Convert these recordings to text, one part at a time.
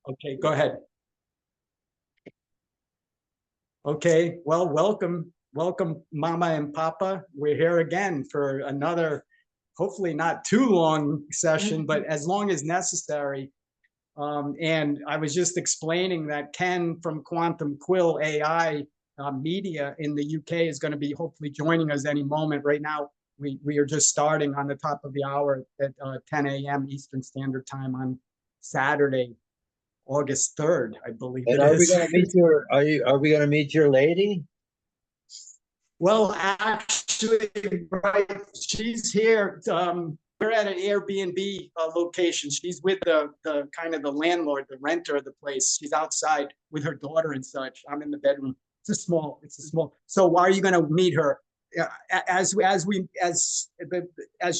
Okay, go ahead. Okay, well, welcome, Mama and Papa. We're here again for another, hopefully not too long session, but as long as necessary. And I was just explaining that Ken from Quantum Quill AI Media in the UK is going to be hopefully joining us any moment. Right now, we are just starting on the top of the hour at 10 a.m. Eastern Standard Time on Saturday, August 3rd, I believe And it are we is. going to meet your? Are we going to meet your lady? Well, actually, right, she's here. We're at an Airbnb location. She's with the kind of the landlord, the renter of the place. She's outside with her daughter and such. I'm in the bedroom. It's a small. So why are you going to meet her? As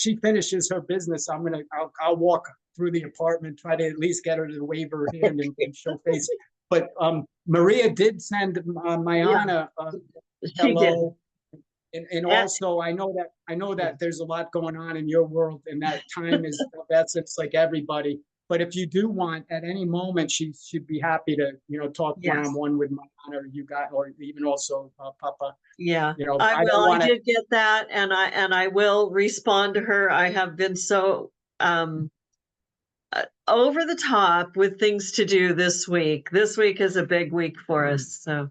she finishes her business, I'll walk through the apartment, try to at least get her to wave her hand and show face. But Maria did send Mayana hello. And also, I know that there's a lot going on in your world, and that time is of essence, like everybody. But if you do want, at any moment, she'd be happy to, talk one-on-one with Mayana, or you got, or even also Papa. Yeah, I will. I did get that, and I will respond to her. I have been so over the top with things to do this week. This week is a big week for us, so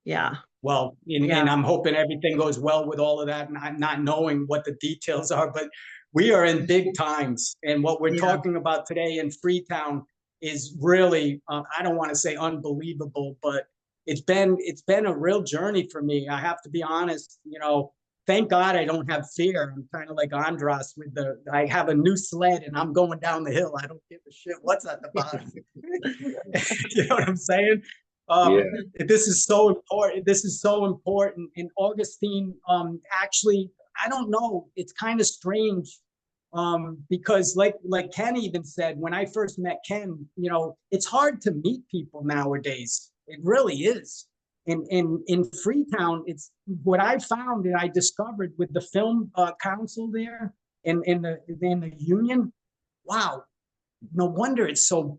yeah. Well, and I'm hoping everything goes well with all of that, and I'm not knowing what the details are, but we are in big times. And what we're talking about today in Freetown is really, I don't want to say unbelievable, but it's been a real journey for me. I have to be honest, thank God I don't have fear. I'm kind of like Andras I have a new sled and I'm going down the hill. I don't give a shit what's at the bottom. You know what I'm saying? This is so important. This is so important. And Augustine, actually, I don't know. It's kind of strange because like Ken even said, when I first met Ken, it's hard to meet people nowadays. It really is. In Freetown, it's what I found and I discovered with the film council there in the union. Wow, no wonder it's so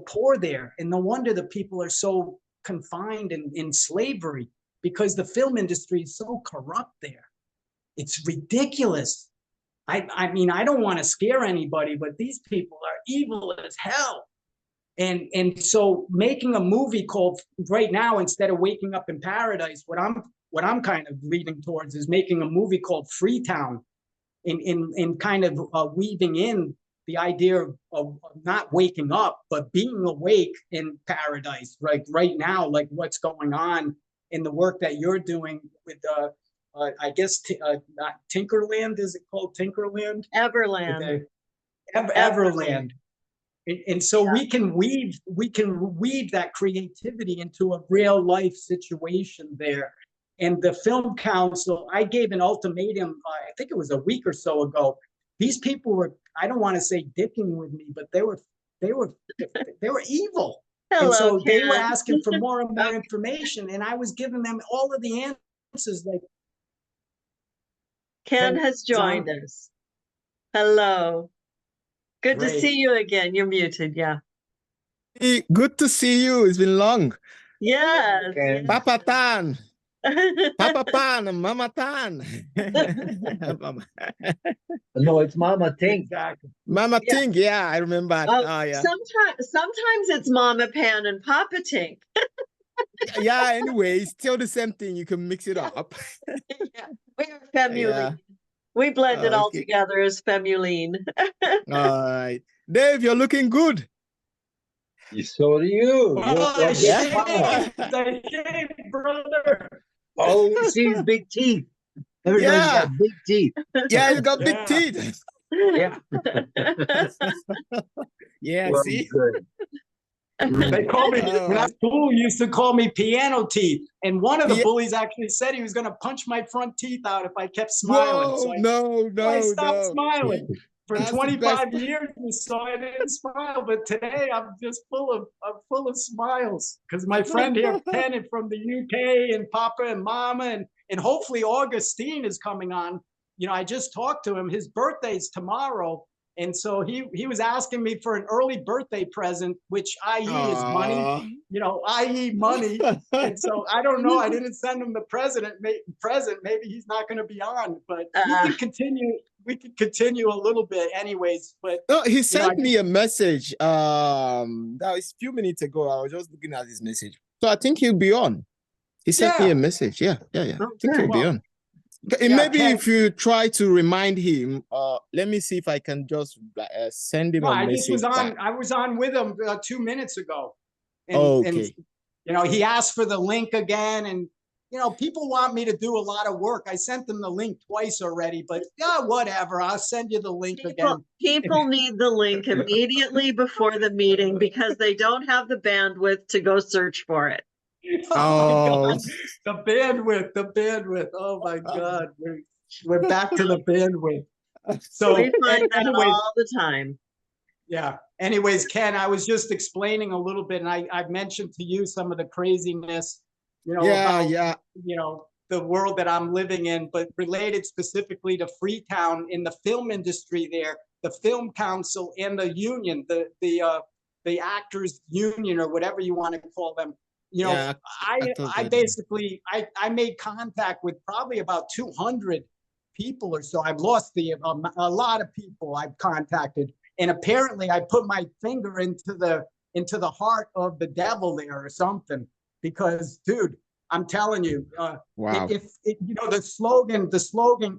poor there, and no wonder the people are so confined in slavery, because the film industry is so corrupt there. It's ridiculous. I mean, I don't want to scare anybody, but these people are evil as hell. And so making a movie called, right now, instead of Waking Up in Paradise, what I'm kind of leading towards is making a movie called Freetown, in kind of weaving in the idea of not waking up, but being awake in paradise, right now, like what's going on in the work that you're doing with, I guess, not Tinkerland, is it called Tinkerland? Everland. Everland. And so we can weave that creativity into a real life situation there. And the film council, I gave an ultimatum, I think it was a week or so ago. These people were, I don't want to say dicking with me, but they were evil. Hello, and so Ken. They were asking for more and more information, and I was giving them all of the answers. Like, Ken has joined us. Hello. Good Great. to see you again. You're muted, yeah. Hey, good to see you. It's been long. Yes. Okay. Papa Tan. Papa Pan, Mama Tan. No, it's Mama Tink. Exactly. Mama Tink, yeah, I remember. Yeah. Sometimes it's Mama Pan and Papa Tink. Yeah, anyway, it's still the same thing. You can mix it up. Yeah. We're Femuline. Yeah. We blend it all together as Femuline. All right. Dave, you're looking good. So do you. I shaved, brother. All we see is big teeth. Everybody's got big teeth. Yeah, he's got big teeth. Yeah. Yeah, well, see? Good. They call me, when I was school, used to call me piano teeth. And one of the bullies actually said he was going to punch my front teeth out if I kept smiling. Whoa, so I stopped smiling. For That's 25 years, so I didn't smile. But today I'm just full of smiles, because my friend here, Ken, from the UK, and Papa and Mama, and hopefully Augustine is coming on. I just talked to him. His birthday's tomorrow, And so he was asking me for an early birthday present, which i.e. is money, Aw. i.e. money. And so I don't know. I didn't send him the present. Maybe he's not going to be on, but we can continue. We can continue a little bit anyways, but No, he you know, sent me a message. That was a few minutes ago. I was just looking at his message. So I think he'll be on. He sent me a message. Yeah. I think he'll be on. Maybe Ken, if you try to remind him, let me see if I can just send him no, a I just message was on. back. I was on with him 2 minutes ago, and Okay. he asked for the link again, and people want me to do a lot of work. I sent them the link twice already, but yeah, whatever. I'll send you the link again. People need the link immediately before the meeting because they don't have the bandwidth to go search for it. Oh my God. The bandwidth. Oh my God. We're back to the bandwidth. So We find that anyways, all the time. yeah. Anyways, Ken, I was just explaining a little bit, and I've mentioned to you some of the craziness, about the world that I'm living in, but related specifically to Freetown in the film industry there, the film council and the union, the actors union or whatever you want to call them. I basically made contact with probably about 200 people or so. I've lost a lot of people I've contacted, and apparently I put my finger into the heart of the devil there or something. Because, dude, I'm telling you, wow. If the slogan,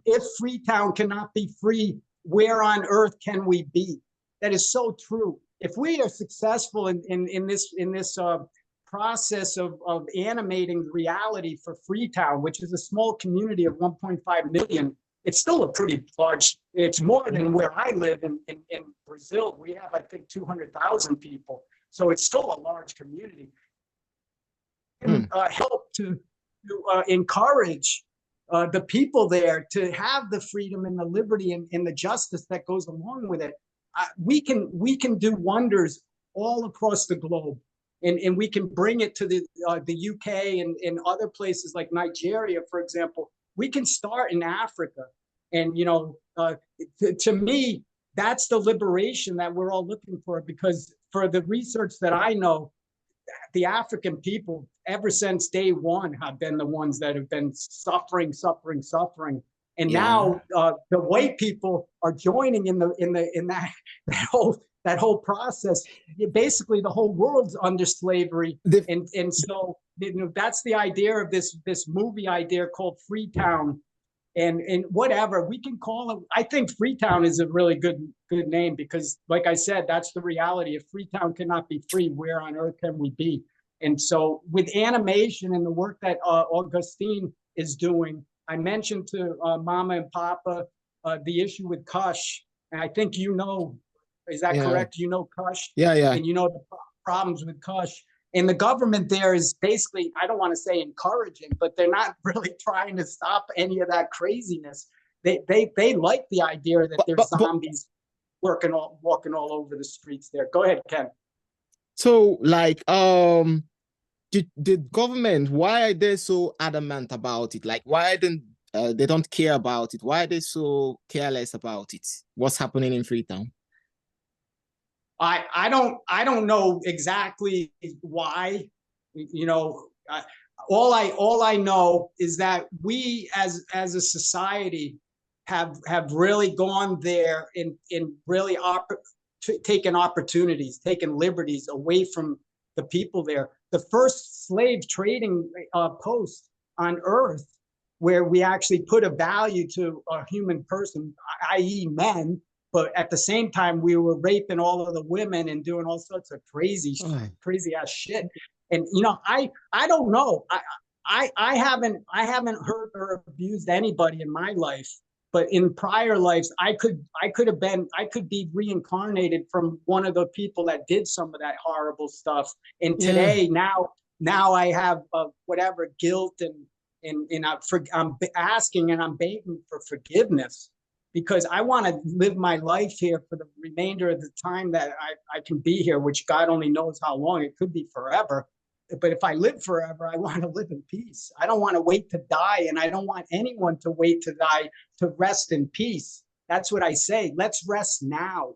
if Freetown cannot be free, where on earth can we be? That is so true. If we are successful in this process of animating reality for Freetown, which is a small community of 1.5 million, it's still a pretty large. It's more than where I live in Brazil. We have, I think, 200,000 people. So it's still a large community. Help to encourage the people there to have the freedom and the liberty and the justice that goes along with it. We can do wonders all across the globe, and we can bring it to the UK and other places like Nigeria, for example. We can start in Africa, and to me, that's the liberation that we're all looking for. Because for the research that I know, the African people, ever since day one, have been the ones that have been suffering. And now the white people are joining in that whole process. Basically, the whole world's under slavery, and so that's the idea of this movie idea called Freetown. And whatever we can call it, I think Freetown is a really good name, because, like I said, that's the reality. If Freetown cannot be free, where on earth can we be? And so, with animation and the work that Augustine is doing, I mentioned to Mama and Papa the issue with Kush, and I think is that correct? Kush, and the problems with Kush. And the government there is basically, I don't want to say encouraging, but they're not really trying to stop any of that craziness. They like the idea that there's zombies walking all over the streets there. Go ahead, Ken. So, like, the government, why are they so adamant about it? Like, why they don't care about it? Why are they so careless about it? What's happening in Freetown? I don't know exactly why. All I know is that we as a society have really gone there and really taken opportunities, taken liberties away from the people there. The first slave trading post on earth, where we actually put a value to a human person, i.e. men, but at the same time, we were raping all of the women and doing all sorts of crazy ass shit. And I don't know. I haven't hurt or abused anybody in my life, but in prior lives, I could be reincarnated from one of the people that did some of that horrible stuff. And today, now I have whatever guilt and I'm asking and I'm begging for forgiveness, because I want to live my life here for the remainder of the time that I can be here, which God only knows how long. It could be forever. But if I live forever, I want to live in peace. I don't want to wait to die, and I don't want anyone to wait to die to rest in peace. That's what I say. Let's rest now.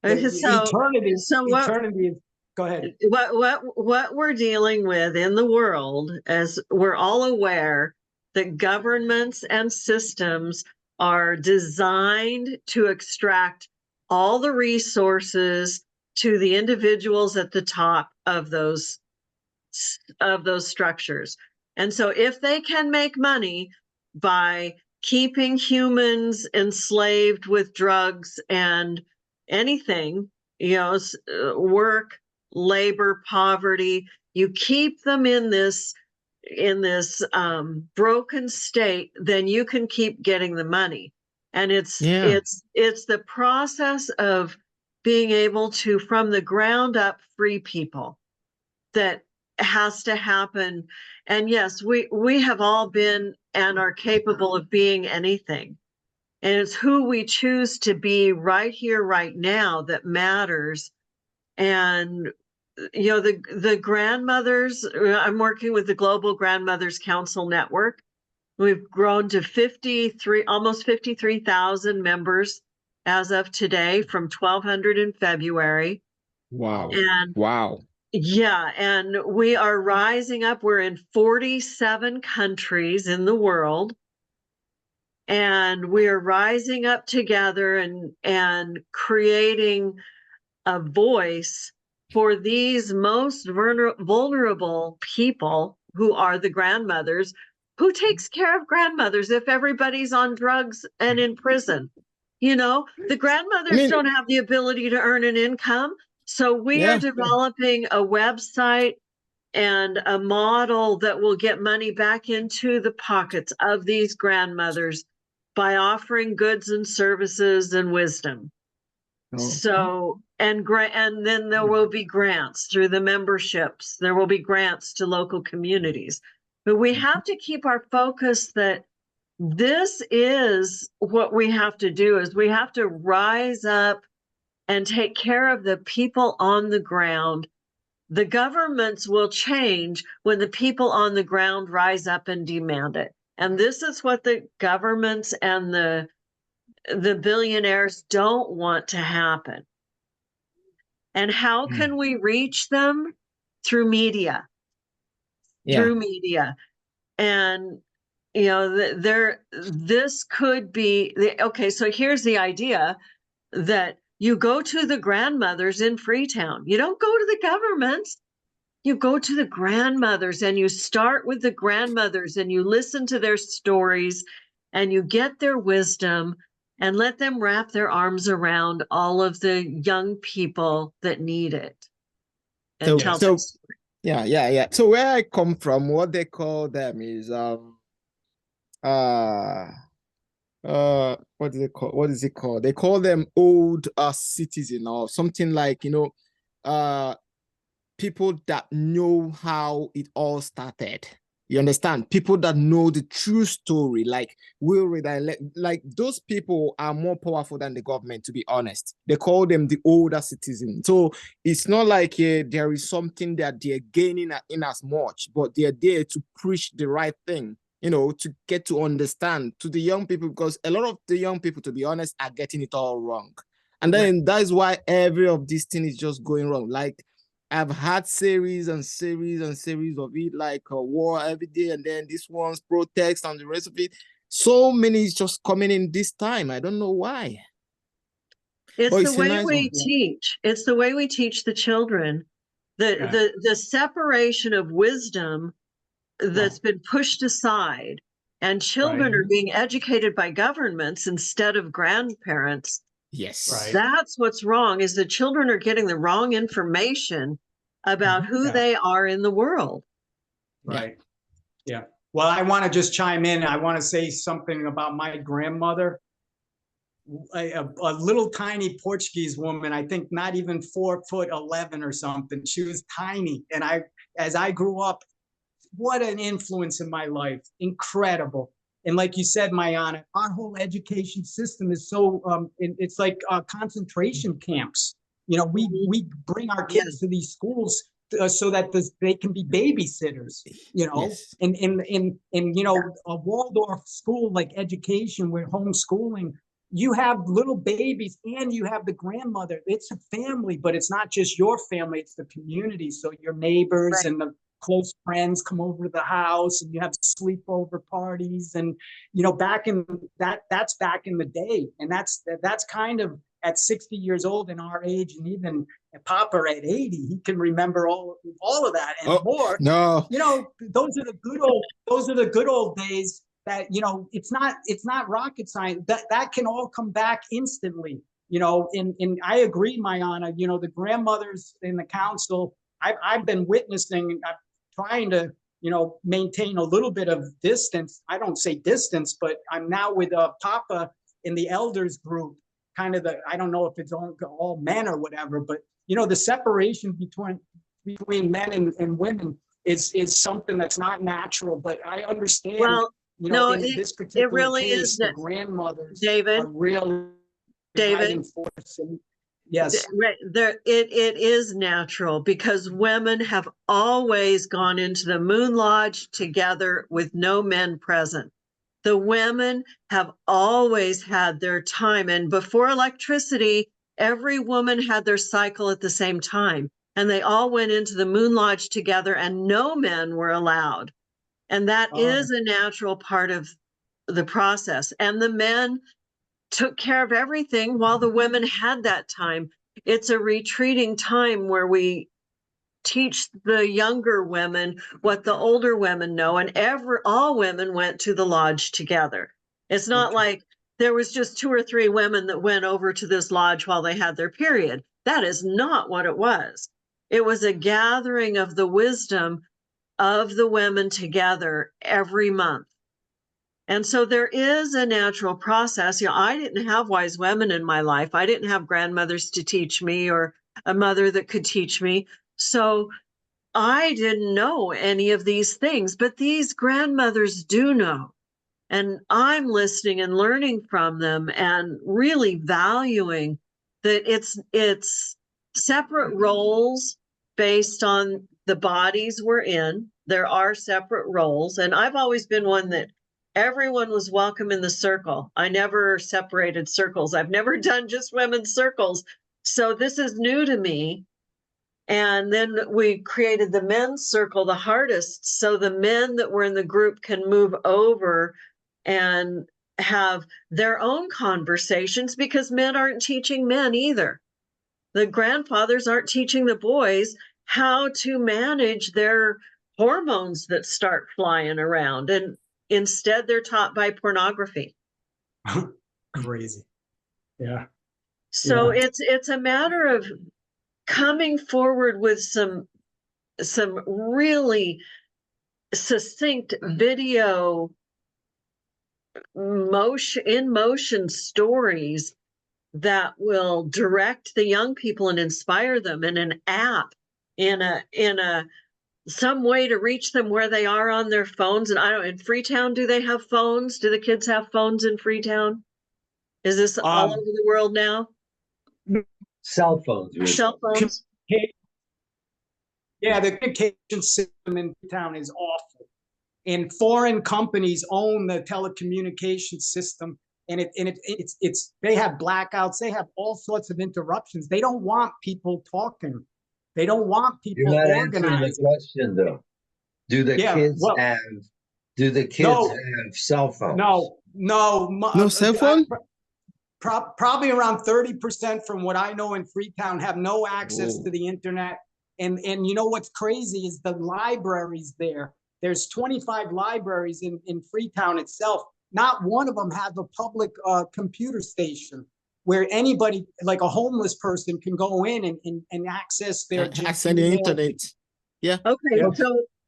So Eternity, what, eternity is, go ahead. what we're dealing with in the world, as we're all aware, that governments and systems are designed to extract all the resources to the individuals at the top of those structures. And so if they can make money by keeping humans enslaved with drugs and anything, work, labor, poverty, you keep them in this broken state, then you can keep getting the money. And it's the process of being able to, from the ground up, free people that has to happen. And yes, we have all been and are capable of being anything. And it's who we choose to be right here, right now that matters. And the grandmothers, I'm working with the Global Grandmothers Council Network. We've grown to almost 53,000 members as of today, from 1,200 in February. Wow. And wow. Yeah, and we are rising up. We're in 47 countries in the world. And we are rising up together and creating a voice for these most vulnerable people, who are the grandmothers. Who takes care of grandmothers if everybody's on drugs and in prison? The grandmothers don't have the ability to earn an income. So we are developing a website and a model that will get money back into the pockets of these grandmothers by offering goods and services and wisdom. So, and then there will be grants through the memberships. There will be grants to local communities. But we have to keep our focus that this is what we have to do, is we have to rise up and take care of the people on the ground. The governments will change when the people on the ground rise up and demand it. And this is what the governments and the billionaires don't want to happen. And how can we reach them? Through media. Through media. And this could be okay. So here's the idea, that you go to the grandmothers in Freetown. You don't go to the governments. You go to the grandmothers, and you start with the grandmothers, and you listen to their stories, and you get their wisdom, and let them wrap their arms around all of the young people that need it. And tell them. Yeah. So where I come from, what they call them is what is it called? They call them old citizen, or something like, people that know how it all started. You understand? People that know the true story, like like those people are more powerful than the government, to be honest. They call them the older citizen. So it's not like there is something that they're gaining in as much, but they're there to preach the right thing, to get to understand to the young people, because a lot of the young people, to be honest, are getting it all wrong. And then that is why every of these things is just going wrong. Like, I've had series and series and series of it, like a war every day, and then this one's protest and the rest of it. So many is just coming in this time. I don't know why. It's the way we teach. It's the way we teach the children. The separation of wisdom that's been pushed aside, and children are being educated by governments instead of grandparents. Yes. That's what's wrong, is the children are getting the wrong information about who they are in the world. Right. Yeah. Well, I want to just chime in. I want to say something about my grandmother. A little tiny Portuguese woman, I think not even 4'11" or something. She was tiny. And as I grew up, what an influence in my life. Incredible. And like you said, Mayana, our whole education system is so, it's like concentration camps. We bring our kids to these schools so that they can be babysitters, and a Waldorf school like education with homeschooling, you have little babies and you have the grandmother. It's a family, but it's not just your family, it's the community. So your neighbors Right. and the close friends come over to the house, and you have sleepover parties. And, you know, that's back in the day. And that's kind of at 60 years old in our age, and even Papa at 80, he can remember all of that and more. No. You know, those are the good old days. That, you know, it's not rocket science. That can all come back instantly. You know, and I agree, Mayana. You know, the grandmothers in the council, I've been witnessing. I'm trying to, you know, maintain a little bit of distance. I don't say distance, but I'm now with Papa in the elders group. Kind of I don't know if it's all men or whatever, but you know, the separation between men and women is something that's not natural. But I understand. Well, You know, no, in this particular really case, is the that, grandmothers David, are really driving force. And yes, right there, it is natural because women have always gone into the Moon Lodge together with no men present. The women have always had their time, and before electricity, every woman had their cycle at the same time, and they all went into the Moon Lodge together, and no men were allowed. And that is a natural part of the process. And the men took care of everything while the women had that time. It's a retreating time where we teach the younger women what the older women know, and all women went to the lodge together. It's not like there was just 2 or 3 women that went over to this lodge while they had their period. That is not what it was. It was a gathering of the wisdom of the women together every month. And so there is a natural process. You know, I didn't have wise women in my life. I didn't have grandmothers to teach me or a mother that could teach me. So I didn't know any of these things, but these grandmothers do know. And I'm listening and learning from them and really valuing that it's separate roles based on the bodies we're in. There are separate roles. And I've always been one that everyone was welcome in the circle. I never separated circles. I've never done just women's circles. So this is new to me. And then we created the men's circle the hardest, so the men that were in the group can move over and have their own conversations, because men aren't teaching men either. The grandfathers aren't teaching the boys how to manage their hormones that start flying around, and instead they're taught by pornography. crazy. Yeah. So Yeah. it's a matter of coming forward with some really succinct video motion stories that will direct the young people and inspire them, in an app, in a some way to reach them where they are on their phones. And I don't, in Freetown, do they have phones? Do the kids have phones in Freetown? Is this all over the world now? Cell phones. Really. Cell phones? Yeah, the communication system in town is awful. And foreign companies own the telecommunication system, and it's they have blackouts, they have all sorts of interruptions. They don't want people talking. They don't want people You're not organizing. answering the question though. Do the kids have cell phones? No cell phone? Probably around 30% from what I know in Freetown have no access to the internet. And you know what's crazy is the libraries there. There's 25 libraries in Freetown itself. Not one of them has a public computer station where anybody, like a homeless person, can go in and access their access the internet. Yeah. Okay, Yeah.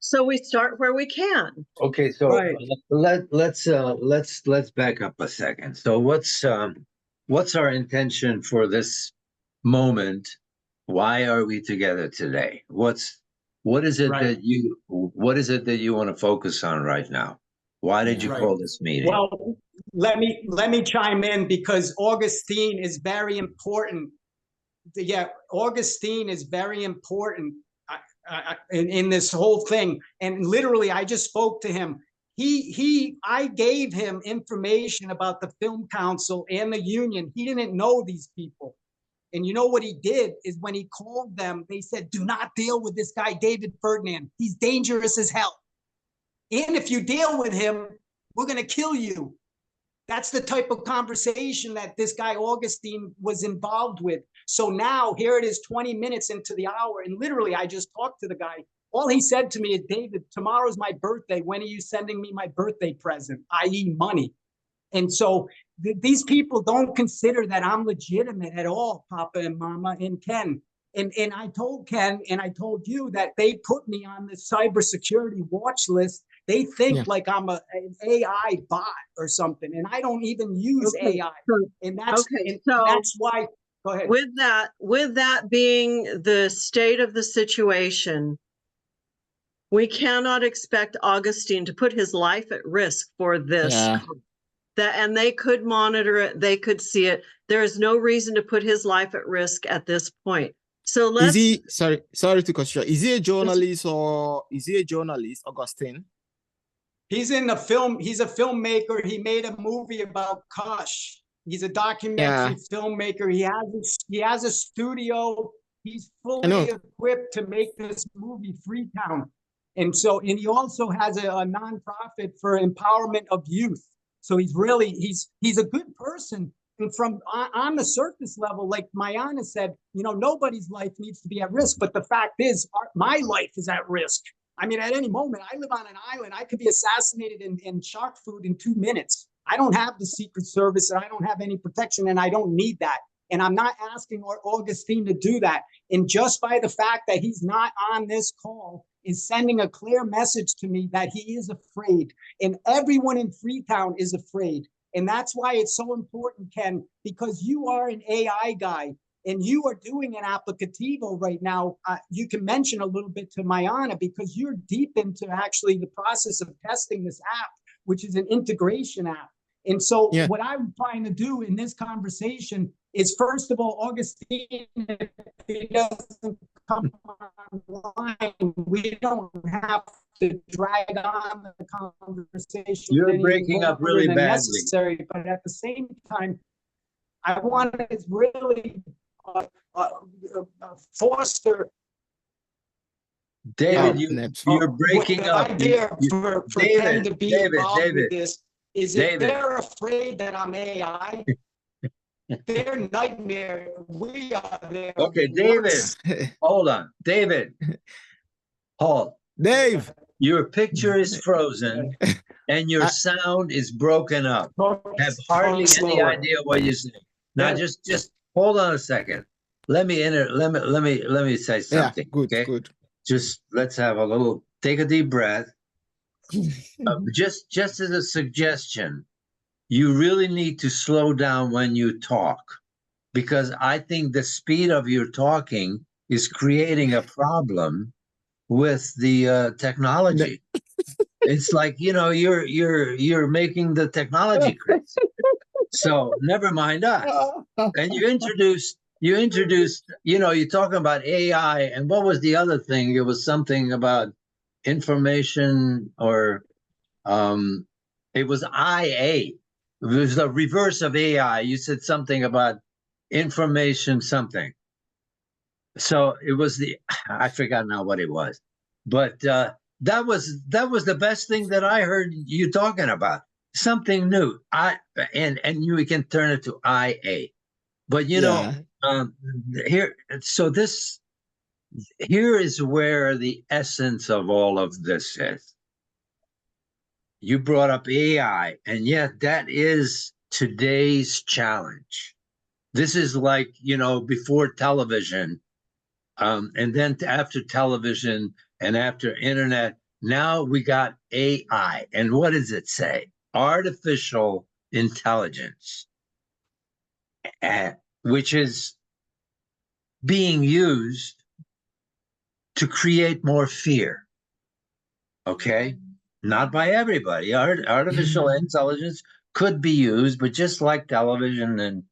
so we start where we can. Okay, so Right. let's back up a second. So what's our intention for this moment? Why are we together today? What is it that you want to focus on right now? Why did you call this meeting? Well, let me chime in, because Augustine is very important. Yeah, Augustine is very important in this whole thing. And literally, I just spoke to him. I gave him information about the Film Council and the union. He didn't know these people. And you know what he did is when he called them, they said, do not deal with this guy, David Ferdinand. He's dangerous as hell. And if you deal with him, we're going to kill you. That's the type of conversation that this guy Augustine was involved with. So now here it is 20 minutes into the hour. And literally, I just talked to the guy. All he said to me is, David, tomorrow's my birthday. When are you sending me my birthday present, i.e. money? And so these people don't consider that I'm legitimate at all, Papa and Mama and Ken. And I told Ken and I told you that they put me on the cybersecurity watch list. They think like I'm an AI bot or something, and I don't even use AI. And that's that's why. Go ahead. With that being the state of the situation, we cannot expect Augustine to put his life at risk for this. And they could monitor it, they could see it. There is no reason to put his life at risk at this point. So let's. Is he sorry to cut you? Is he a journalist Augustine? He's in the film. He's a filmmaker. He made a movie about Kush. He's a documentary filmmaker. He has a studio. He's fully equipped to make this movie, Freetown. And he also has a nonprofit for empowerment of youth. So he's a good person. And from on the surface level, like Mayana said, nobody's life needs to be at risk. But the fact is, my life is at risk. I mean, at any moment, I live on an island. I could be assassinated in shark food in 2 minutes. I don't have the Secret Service, and I don't have any protection, and I don't need that. And I'm not asking Augustine to do that. And just by the fact that he's not on this call is sending a clear message to me that he is afraid. And everyone in Freetown is afraid. And that's why it's so important, Ken, because you are an AI guy. And you are doing an applicativo right now. You can mention a little bit to Mayana because you're deep into actually the process of testing this app, which is an integration app. And so what I'm trying to do in this conversation is, first of all, Augustine, if he doesn't come online, we don't have to drag on the conversation. You're breaking up really badly. But at the same time, I want to really foster. David, you're breaking up. Idea for Ken to be involved with this is if they're afraid that I'm AI, their nightmare, we are there. Okay, David, hold on. David, hold. Dave, your picture is frozen and your sound is broken up. I have hardly any idea what you're saying. Now, just hold on a second. Let me say something. Good, okay? good. Just let's have a little. Take a deep breath. Just as a suggestion, you really need to slow down when you talk, because I think the speed of your talking is creating a problem with the technology. It's like, you're making the technology crazy. So never mind us. And you introduced, you're talking about AI, and what was the other thing? It was something about information, or it was IA. It was the reverse of AI. You said something about information something. So it was I forgot now what it was, but that was the best thing that I heard you talking about. Something new. And we can turn it to IA. But here is where the essence of all of this is. You brought up AI, and yet that is today's challenge. This is like, before television, and then after television and after internet, now we got AI. And what does it say? Artificial intelligence, which is being used to create more fear. Okay? Not by everybody. Artificial intelligence could be used, but just like television and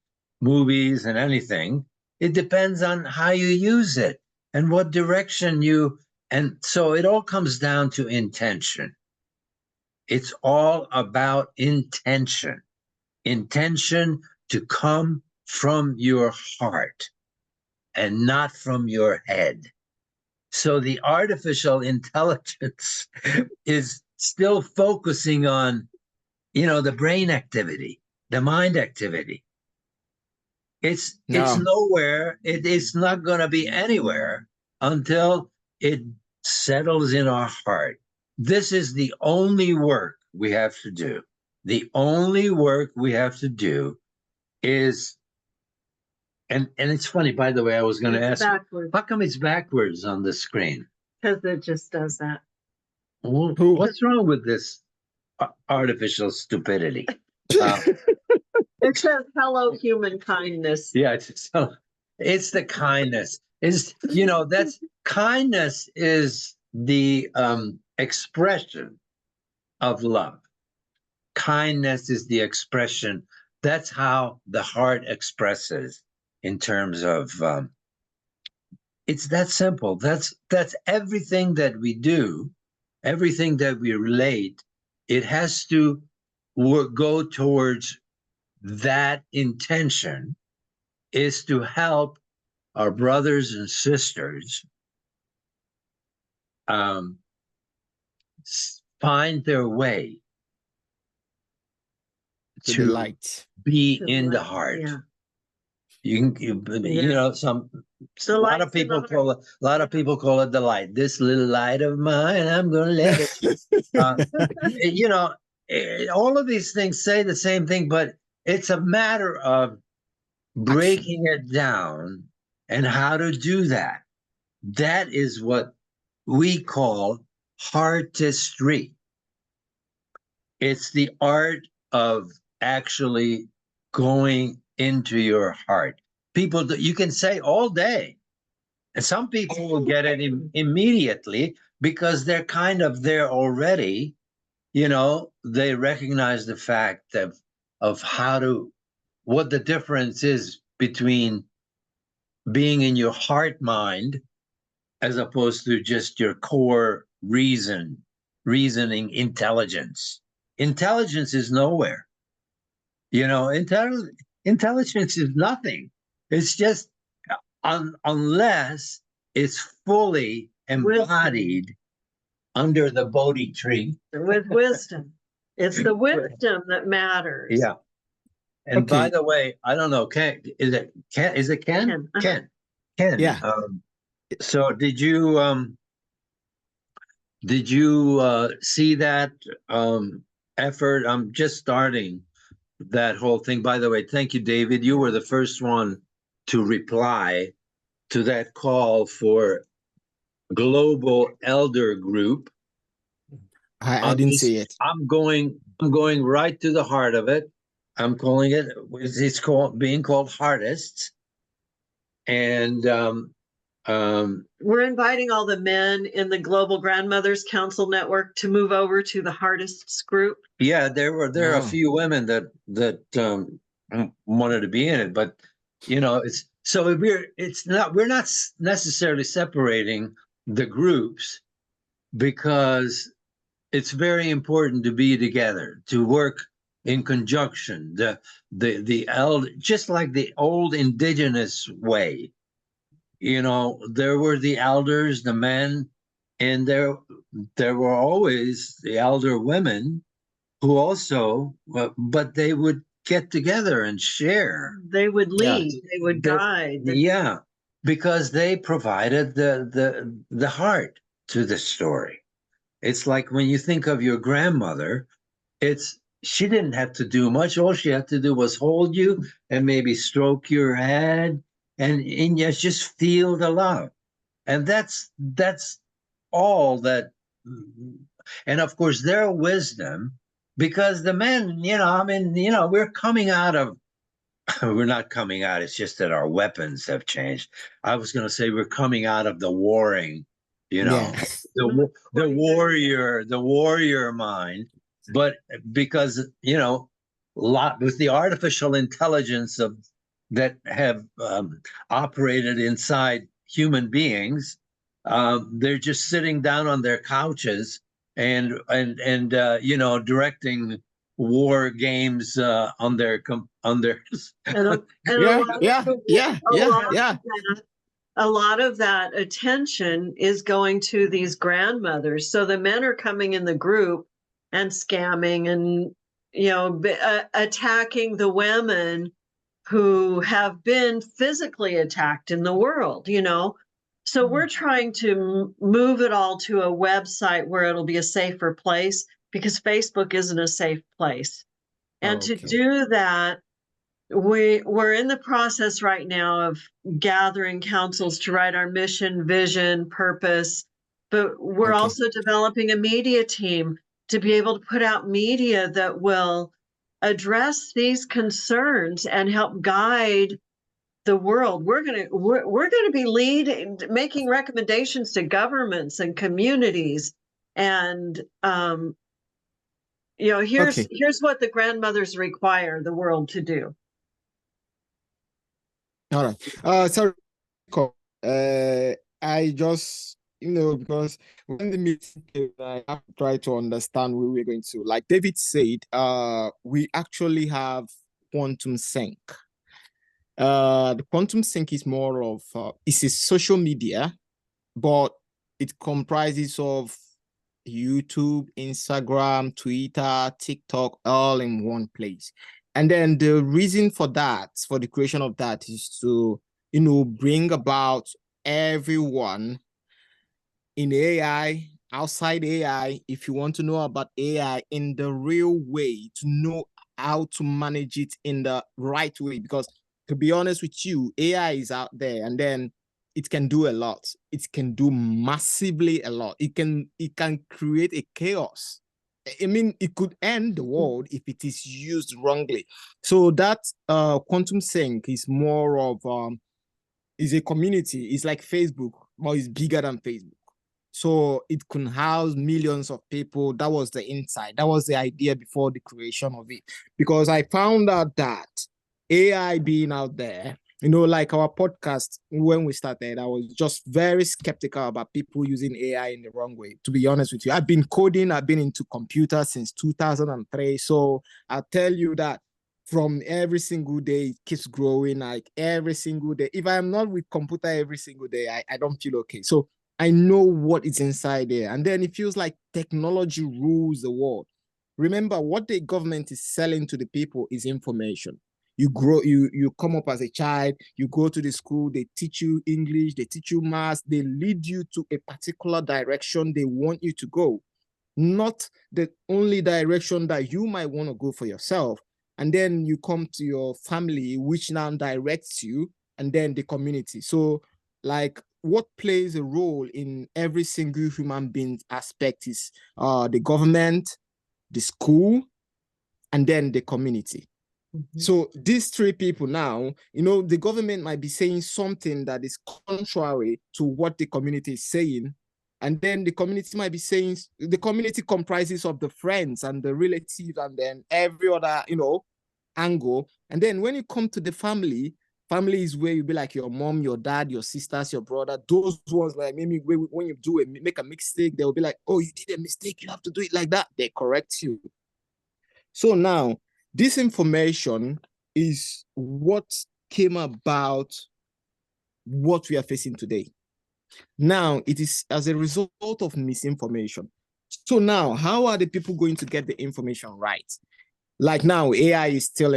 movies and anything, it depends on how you use it and what direction and so it all comes down to intention. It's all about intention. Intention to come from your heart and not from your head. So the artificial intelligence is still focusing on, the brain activity, the mind activity. It's nowhere. It is not going to be anywhere until it settles in our heart. This is the only work we have to do. The only work we have to do is, and it's funny, by the way, I was going to ask, backwards. How come it's backwards on the screen? Because it just does that. Well, what's wrong with this artificial stupidity? It says hello, human kindness. Yeah, it's the kindness. That's kindness is the expression of love. Kindness is the expression. That's how the heart expresses in terms of. It's that simple. That's everything that we do, everything that we relate. It has to go towards that intention, is to help our brothers and sisters find their way to the light, be in the heart. Yeah. A lot of people call it the light. This little light of mine, I'm going to let it. All of these things say the same thing, but it's a matter of breaking it down and how to do that. That is what we call heartistry. It's the art of actually going into your heart. People, you can say all day, and some people will get it immediately because they're kind of there already. They recognize the fact of what the difference is between being in your heart mind as opposed to just your core reasoning intelligence. Intelligence is nowhere. Intelligence is nothing. It's just unless it's fully embodied under the Bodhi tree. With wisdom. It's the wisdom that matters. Yeah. And by the way, I don't know, is it Ken? Ken. Ken. Yeah. So did you see that effort? I'm just starting that whole thing. By the way, thank you, David. You were the first one to reply to that call for global elder group. I didn't see it. I'm going right to the heart of it. I'm calling it. It's being called Heartists, and we're inviting all the men in the Global Grandmothers Council Network to move over to the Heartists group. Yeah, there are a few women that wanted to be in it, but we're not necessarily separating the groups, because it's very important to be together, to work in conjunction. Just like the old indigenous way. There were the elders, the men, and there were always the elder women who also, but they would get together and share. They would lead, they would guide. Yeah, because they provided the heart to the story. It's like when you think of your grandmother, she didn't have to do much. All she had to do was hold you and maybe stroke your head, and just feel the love. And that's all that. And of course, their wisdom, because the men, we're coming out of, we're not coming out, it's just that our weapons have changed. I was going to say we're coming out of the warring, the warrior mind. But because, with the artificial intelligence that have operated inside human beings, they're just sitting down on their couches and you know, directing war games on their And a Yeah, lot of yeah, yeah, a yeah, lot of yeah. a lot of that attention is going to these grandmothers. So the men are coming in the group and scamming and, you know, attacking the women who have been physically attacked in the world, you know. So we're trying to move it all to a website where it'll be a safer place, because Facebook isn't a safe place. And to Okay. do that, we're in the process right now of gathering councils to write our mission, vision, purpose, but we're Okay. also developing a media team to be able to put out media that will address these concerns and help guide the world. We're gonna be making recommendations to governments and communities, and you know, Okay. here's what the grandmothers require the world to do. All right. Sorry. I just, because when the meeting came, I have to try to understand where we're going to. Like David said, we actually have quantum sync. The quantum sync is more of it's a social media, but it comprises of YouTube, Instagram, Twitter, TikTok, all in one place. And then the reason for that, for the creation of that, is to, bring about everyone in AI, outside AI, if you want to know about AI in the real way, to know how to manage it in the right way. Because to be honest with you, AI is out there, and then it can do a lot. It can do massively a lot. It can create a chaos. I mean, it could end the world if it is used wrongly. So that quantum sync is more of is a community. It's like Facebook, but it's bigger than Facebook. So it can house millions of people. That was the insight. That was the idea before the creation of it. Because I found out that AI being out there, like our podcast, when we started, I was just very skeptical about people using AI in the wrong way. To be honest with you, I've been coding, I've been into computers since 2003. So I'll tell you that from every single day, it keeps growing, like every single day. If I'm not with computer every single day, I don't feel okay. So I know what is inside there. And then it feels like technology rules the world. Remember, what the government is selling to the people is information. You grow, you come up as a child, you go to the school, they teach you English, they teach you math, they lead you to a particular direction they want you to go, not the only direction that you might want to go for yourself. And then you come to your family, which now directs you, and then the community. So, like, what plays a role in every single human being's aspect is the government, the school, and then the community. So these three people now, the government might be saying something that is contrary to what the community is saying. And then the community might be saying, the community comprises of the friends and the relatives and then every other, angle. And then when you come to the family is where you be like your mom, your dad, your sisters, your brother. Those ones, like maybe when you make a mistake, they'll be like, oh, you did a mistake, you have to do it like that. They correct you. So now, this information is what came about what we are facing today. Now, it is as a result of misinformation. So now, how are the people going to get the information right? Like now, AI is still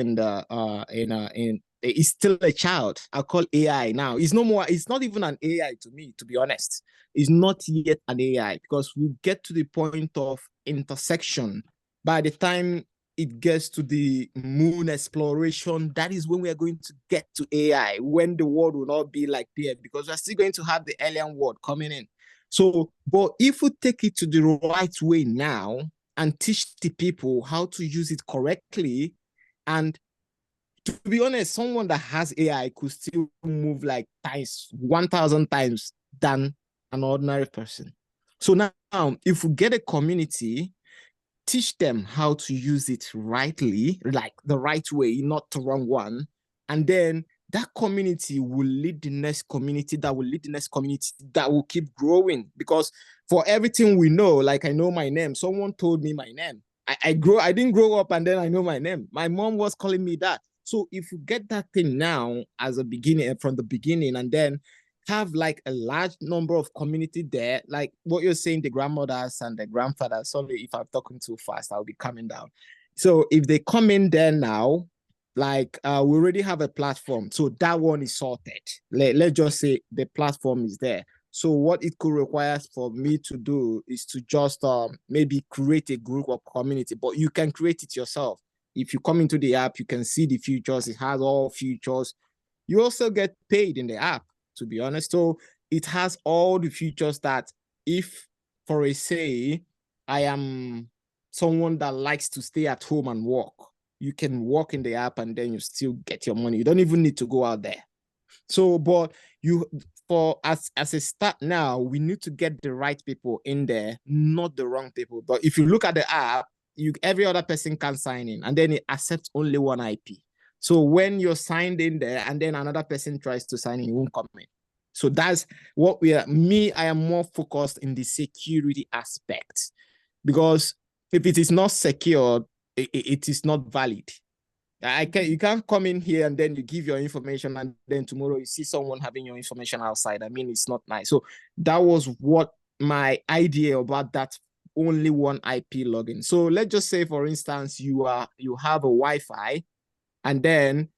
it's still a child. I call AI now. It's not even an AI to me, to be honest. It's not yet an AI, because we get to the point of intersection. By the time it gets to the moon exploration, that is when we are going to get to AI, when the world will not be like there, because we're still going to have the alien world coming in. So, but if we take it to the right way now and teach the people how to use it correctly, and to be honest, someone that has AI could still move like 1,000 times than an ordinary person. So now, if we get a community, teach them how to use it rightly, like the right way, not the wrong one, and then that community will lead the next community that will lead the next community that will keep growing. Because for everything we know, like I know my name, someone told me my name. I didn't grow up and then I know my name. My mom was calling me that. So if you get that thing now as a beginning, from the beginning, and then have like a large number of community there, like what you're saying, the grandmothers and the grandfathers. Sorry if I'm talking too fast, I'll be coming down. So if they come in there now, like we already have a platform, so that one is sorted. Let's just say the platform is there. So what it could require for me to do is to just maybe create a group of community, but you can create it yourself. If you come into the app, you can see the features. It has all features. You also get paid in the app, to be honest. So it has all the features that if, for a say, I am someone that likes to stay at home and work, you can work in the app and then you still get your money. You don't even need to go out there. So, but as a start now, we need to get the right people in there, not the wrong people. But if you look at the app, every other person can sign in, and then it accepts only one IP. So when you're signed in there and then another person tries to sign in, it won't come in. So that's what I am more focused in the security aspect, because if it is not secured, it is not valid. You can't come in here and then you give your information and then tomorrow you see someone having your information outside. I mean, it's not nice. So that was what my idea about that only one IP login. So let's just say, for instance, you have a Wi-Fi, and then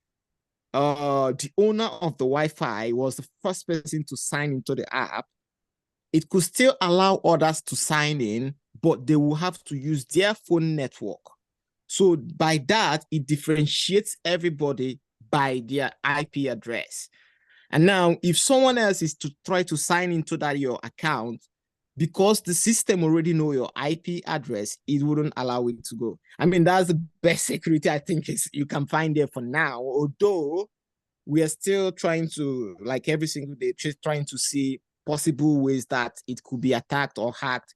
the owner of the Wi-Fi was the first person to sign into the app. It could still allow others to sign in, but they will have to use their phone network. So by that, it differentiates everybody by their IP address. And now, if someone else is to try to sign into your account, because the system already know your IP address, it wouldn't allow it to go. I mean, that's the best security I think you can find there for now. Although we are still trying to, like every single day, trying to see possible ways that it could be attacked or hacked,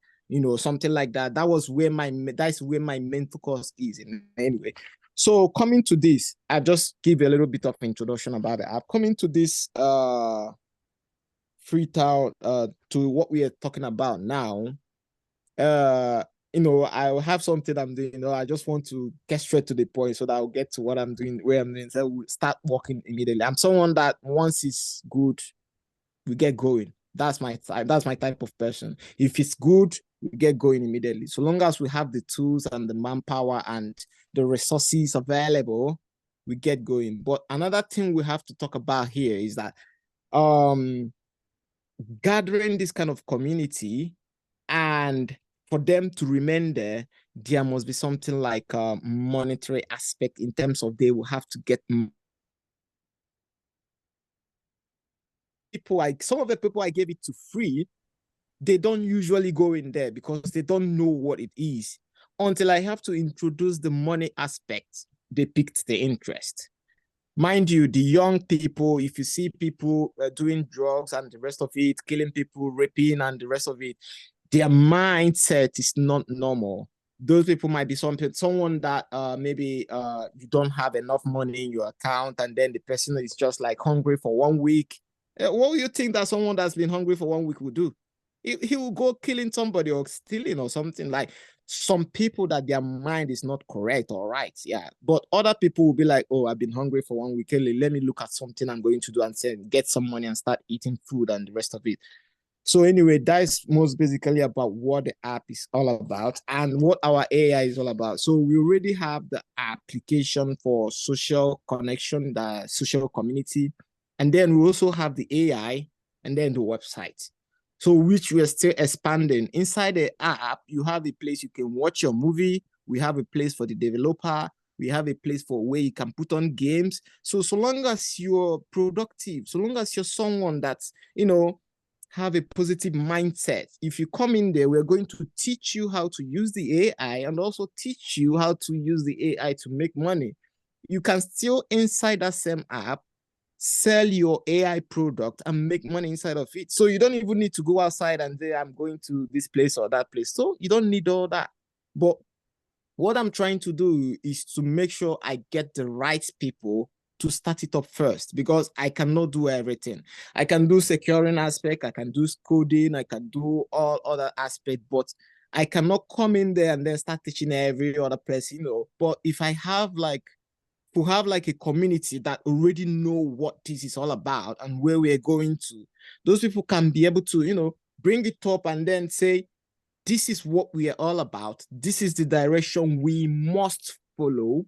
something like that. That's where my main focus is in anyway. So coming to this, I just give a little bit of introduction about the app. Coming to this Freetown, to what we are talking about now. I have something I'm doing. I just want to get straight to the point so that I'll get to what I'm doing, where I'm doing. So we'll start working immediately. I'm someone that once it's good, we get going. That's my type of person. If it's good, we get going immediately. So long as we have the tools and the manpower and the resources available, we get going. But another thing we have to talk about here is that gathering this kind of community, and for them to remain there must be something like a monetary aspect, in terms of they will have to get people. Like some of the people I gave it to free, they don't usually go in there because they don't know what it is. Until I have to introduce the money aspect, they picked the interest. Mind you, the young people, if you see people doing drugs and the rest of it, killing people, raping and the rest of it, their mindset is not normal. Those people might be someone that maybe you don't have enough money in your account, and then the person is just like hungry for 1 week. What do you think that someone that's been hungry for 1 week will do? He will go killing somebody or stealing or something. Like some people that their mind is not correct or right. Yeah. But other people will be like, oh, I've been hungry for 1 week. Let me look at something I'm going to do and say, get some money and start eating food and the rest of it. So anyway, that's most basically about what the app is all about and what our AI is all about. So we already have the application for social connection, the social community, and then we also have the AI and then the website. So which we are still expanding. Inside the app, you have a place you can watch your movie. We have a place for the developer. We have a place for where you can put on games. So long as you're productive, so long as you're someone that's, have a positive mindset. If you come in there, we're going to teach you how to use the AI and also teach you how to use the AI to make money. You can still, inside that same app, sell your AI product and make money inside of it. So you don't even need to go outside and say, I'm going to this place or that place. So you don't need all that. But what I'm trying to do is to make sure I get the right people to start it up first, because I cannot do everything. I can do securing aspect, I can do coding, I can do all other aspects, but I cannot come in there and then start teaching every other person, you know. But if I have like, to have like a community that already know what this is all about and where we're going to, those people can be able to, you know, bring it up and then say, this is what we are all about. This is the direction we must follow,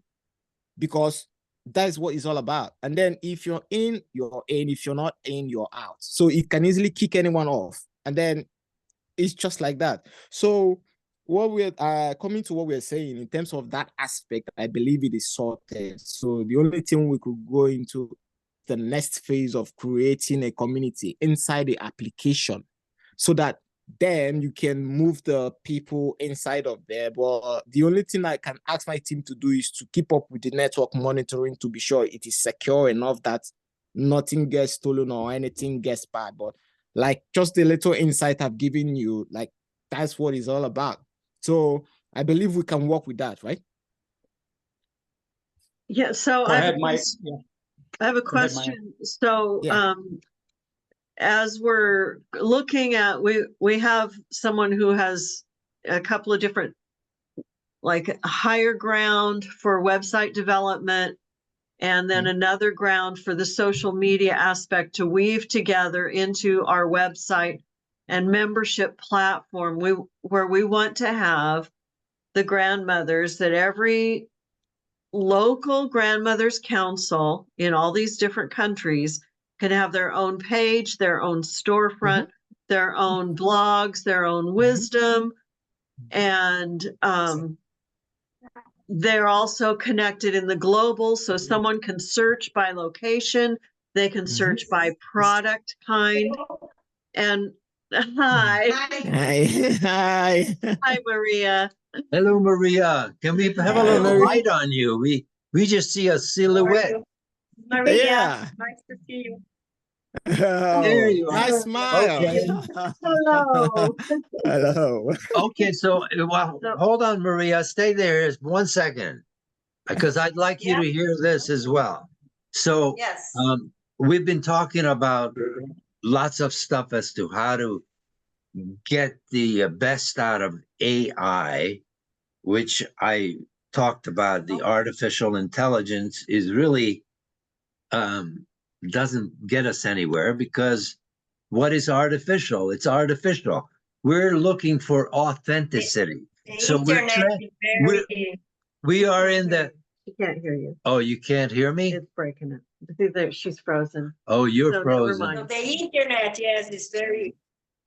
because that is what it's all about. And then if you're in, you're in. If you're not in, you're out. So it can easily kick anyone off. And then it's just like that. So what we're coming to what we're saying in terms of that aspect, I believe it is sorted. So the only thing we could go into the next phase of creating a community inside the application, so that then you can move the people inside of there. But the only thing I can ask my team to do is to keep up with the network monitoring to be sure it is secure enough that nothing gets stolen or anything gets bad. But like just the little insight I've given you, like that's what it's all about. So I believe we can work with that, right? Yeah, so Go I ahead, have, Mike. I have a Go ahead, Maya. question. So Yeah. as we're looking at, we have someone who has a couple of different, like higher ground for website development, and then another ground for the social media aspect to weave together into our website and membership platform, where we want to have the grandmothers, that every local grandmothers council in all these different countries can have their own page, their own storefront, their own blogs, their own wisdom, and they're also connected in the global, so someone can search by location, they can search by product kind. And hi, Hi. hi Maria. Hello, Maria. Can we have a Hi, little Maria. light on you? We just see a silhouette. Maria, Yeah. nice to see you. There you are. Nice smile. Okay. Hello. Hello. Okay, so well, hold on, Maria. Stay there 1 second, because I'd like you to hear this as well. So Yes. we've been talking about lots of stuff as to how to get the best out of AI, which I talked about. The artificial intelligence is really doesn't get us anywhere, because what is artificial? It's artificial. We're looking for authenticity. So we are in the. She can't hear you. Oh, you can't hear me? It's breaking it. She's frozen. Oh, you're So never frozen. mind. So the internet, yes, is very.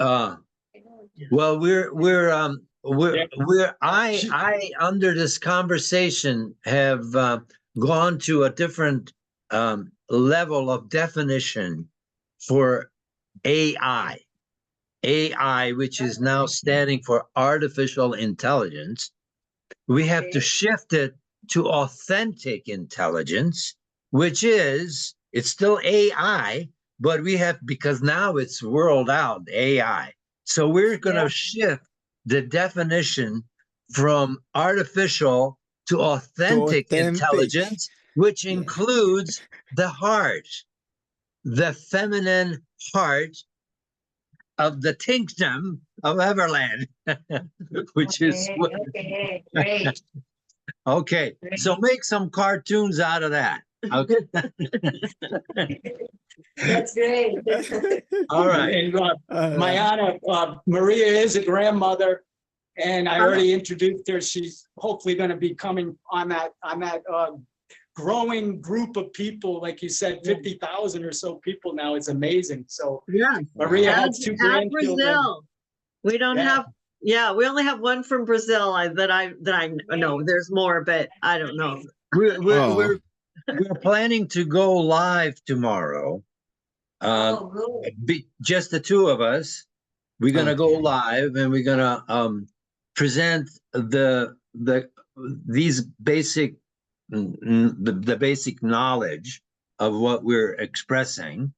Well, I under this conversation have gone to a different level of definition for AI. AI, which is now standing for artificial intelligence. We have to shift it to authentic intelligence, which is, it's still AI, but we have, because now it's rolled out, AI. So we're going to shift the definition from artificial to authentic intelligence, which includes the heart, the feminine heart of the kingdom of Everland, which is okay, great. okay. So make some cartoons out of that. Okay. That's great. All right. And Mayana, Maria is a grandmother, and I already introduced her. She's hopefully going to be coming on that growing group of people. Like you said, 50,000 or so people now. It's amazing. So Yeah. Maria has 2 grandchildren. Brazil. We don't have. Yeah, we only have one from Brazil. That I know. There's more, but I don't know. We're planning to go live tomorrow. Just the 2 of us. We're gonna go live, and we're gonna present these basic the basic knowledge of what we're expressing,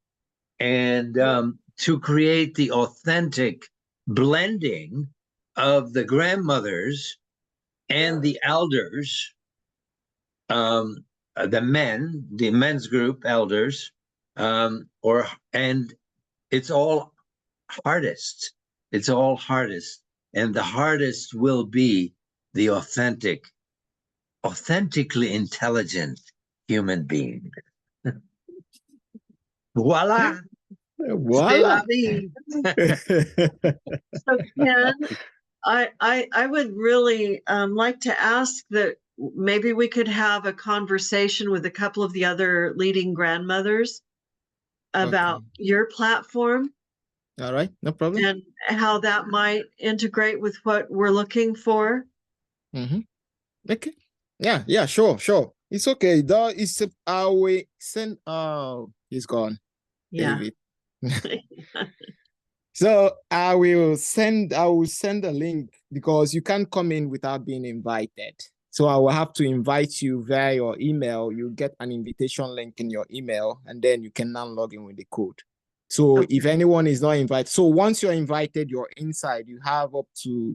and to create the authentic blending of the grandmothers and the elders the men's group elders, and it's all hardest. It's all hardest, and the hardest will be the authentically intelligent human being. Voila. C'est la Voila. vie. So Ken, I would really like to ask that maybe we could have a conversation with a couple of the other leading grandmothers about your platform. All right, no problem. And how that might integrate with what we're looking for. Okay. Yeah, sure. It's okay. That is our way. Send. Oh, he's gone. Yeah. David. So I will send a link because you can't come in without being invited. So I will have to invite you via your email. You get an invitation link in your email, and then you can now log in with the code. So if anyone is not invited, so once you're invited, you're inside. You have up to,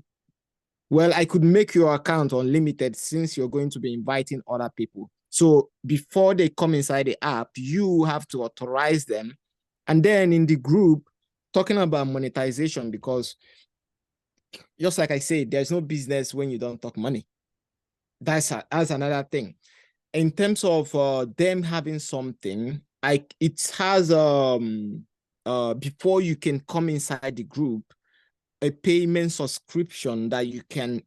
well, I could make your account unlimited since you're going to be inviting other people. So before they come inside the app, you have to authorize them. And then in the group, talking about monetization, because just like I said, there's no business when you don't talk money. That's another thing. In terms of them having something, it has before you can come inside the group, a payment subscription that you can,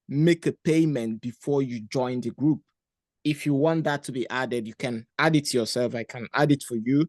make a payment before you join the group. If you want that to be added, you can add it yourself. I can add it for you.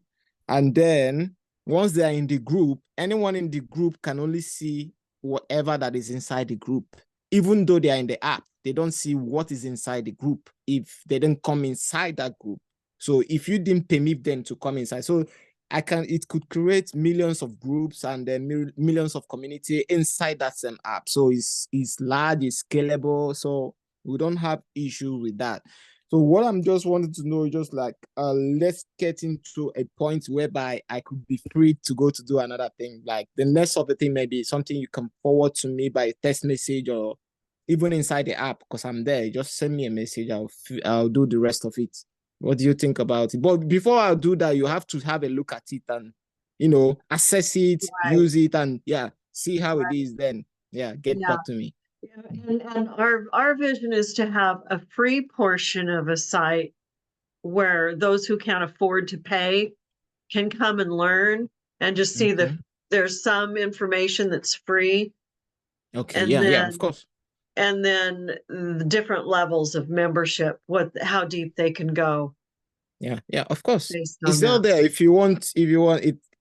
And then once they are in the group, anyone in the group can only see whatever that is inside the group. Even though they are in the app, they don't see what is inside the group if they didn't come inside that group. So if you didn't permit them to come inside, so it could create millions of groups and then millions of community inside that same app. So it's large, it's scalable. So we don't have issue with that. So what I'm just wanting to know is just like, let's get into a point whereby I could be free to go to do another thing. Like the next of the thing may be something you can forward to me by text message or even inside the app because I'm there. Just send me a message. I'll do the rest of it. What do you think about it? But before I do that, you have to have a look at it and, assess it, use it, and see how it is then. Get back to me. And our vision is to have a free portion of a site where those who can't afford to pay can come and learn and just see that there's some information that's free. Okay. And then, of course. And then the different levels of membership, how deep they can go. Yeah, of course. It's still there. If you want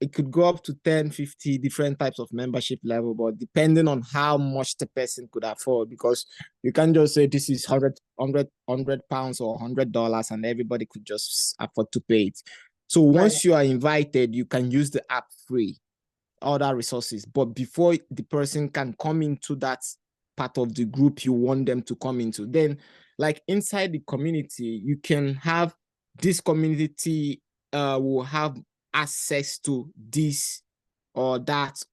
it could go up to 10, 50 different types of membership level, but depending on how much the person could afford, because you can't just say this is £100 or $100 and everybody could just afford to pay it. So once you are invited, you can use the app free, other resources. But before the person can come into that part of the group you want them to come into, then like inside the community, you can have this community will have access to this or that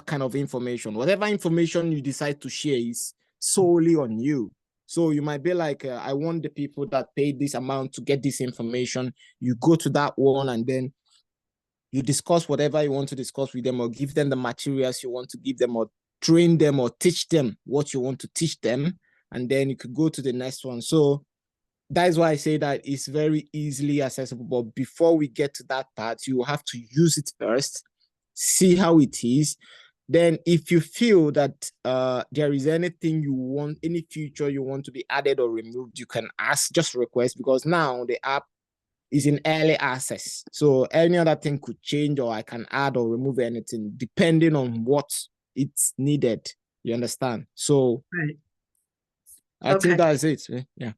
kind of information. Whatever information you decide to share is solely on you. So you might be like, I want the people that paid this amount to get this information. You go to that one and then you discuss whatever you want to discuss with them or give them the materials you want to give them or train them or teach them what you want to teach them. And then you could go to the next one. So that's why I say that it's very easily accessible. But before we get to that part, you have to use it first, see how it is. Then if you feel that there is anything you want, any feature you want to be added or removed, you can just request, because now the app is in early access. So any other thing could change, or I can add or remove anything depending on what it's needed. You understand? So I think that's it. Yeah.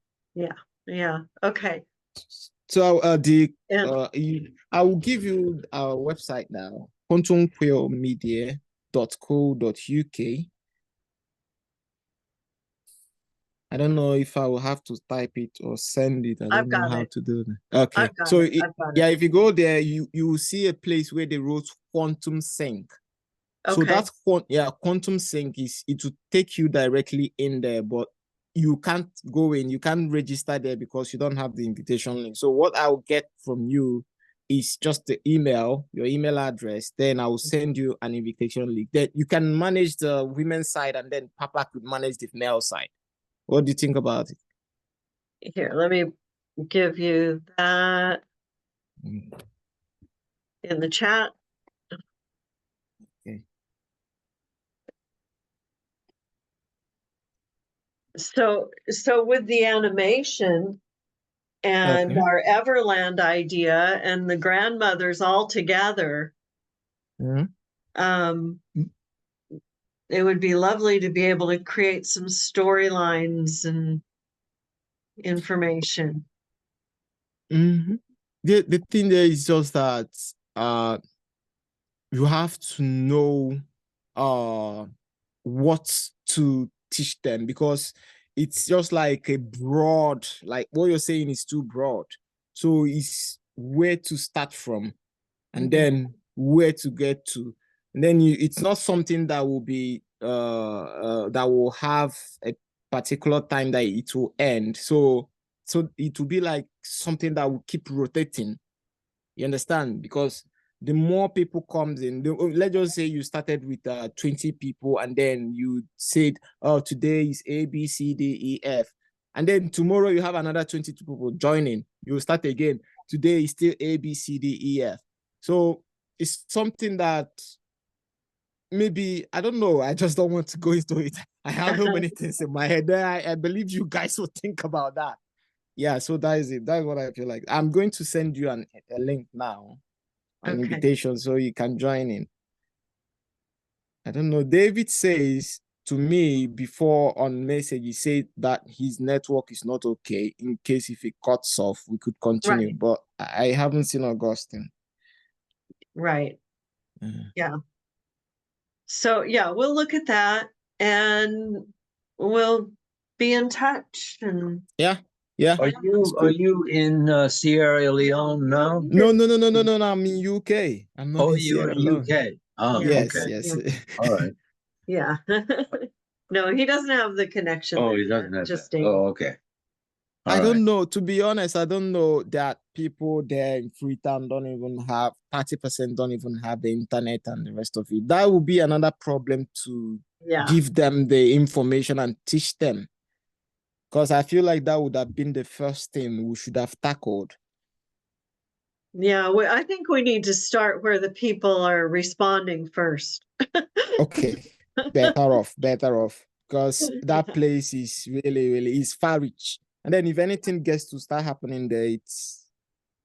Okay. So I will give you our website now, quantumquailmedia.co.uk. I don't know if I will have to type it or send it. I don't know how to do that. Okay. So if you go there, you will see a place where they wrote Quantum Sync. So that's Quantum Sync it will take you directly in there, but you can't go in, you can't register there because you don't have the invitation link. So what I'll get from you is just the email, your email address. Then I will send you an invitation link. Then you can manage the women's side, and then Papa could manage the male side. What do you think about it? Here, let me give you that in the chat. Okay. So with the animation and Okay. our Everland idea and the grandmothers all together, Mhm. it would be lovely to be able to create some storylines and information. Mhm. The thing there is just that you have to know what to teach them, because it's just like a broad, like what you're saying is too broad. So it's where to start from, and then where to get to. And then it's not something that will be that will have a particular time that it will end. So it will be like something that will keep rotating. You understand? Because the more people comes in, let's just say you started with 20 people, and then you said, oh, today is A, B, C, D, E, F. And then tomorrow you have another 22 people joining. You start again. Today is still A, B, C, D, E, F. So it's something that maybe, I don't know. I just don't want to go into it. I have so many things in my head. I believe you guys will think about that. Yeah, so that is it. That's what I feel like. I'm going to send you a link now, an invitation, so you can join in. I don't know. David says to me before on message, he said that his network is not okay. In case if it cuts off, we could continue. Right. But I haven't seen Augustine. Right. Yeah. So yeah, we'll look at that and we'll be in touch. And yeah. Are you in Sierra Leone now? No. I'm in UK. I'm not in You're Sierra in Leone. UK. Oh, Yes, okay. yes. All right. Yeah. No, he doesn't have the connection. Oh, he doesn't have just that. Oh, okay. I don't know. To be honest, I don't know that people there in Freetown don't even have 30% don't even have the internet and the rest of it. That would be another problem to give them the information and teach them. Because I feel like that would have been the first thing we should have tackled. Yeah, I think we need to start where the people are responding first. Okay, better off. Because that place is really is far reach. And then if anything gets to start happening there, it's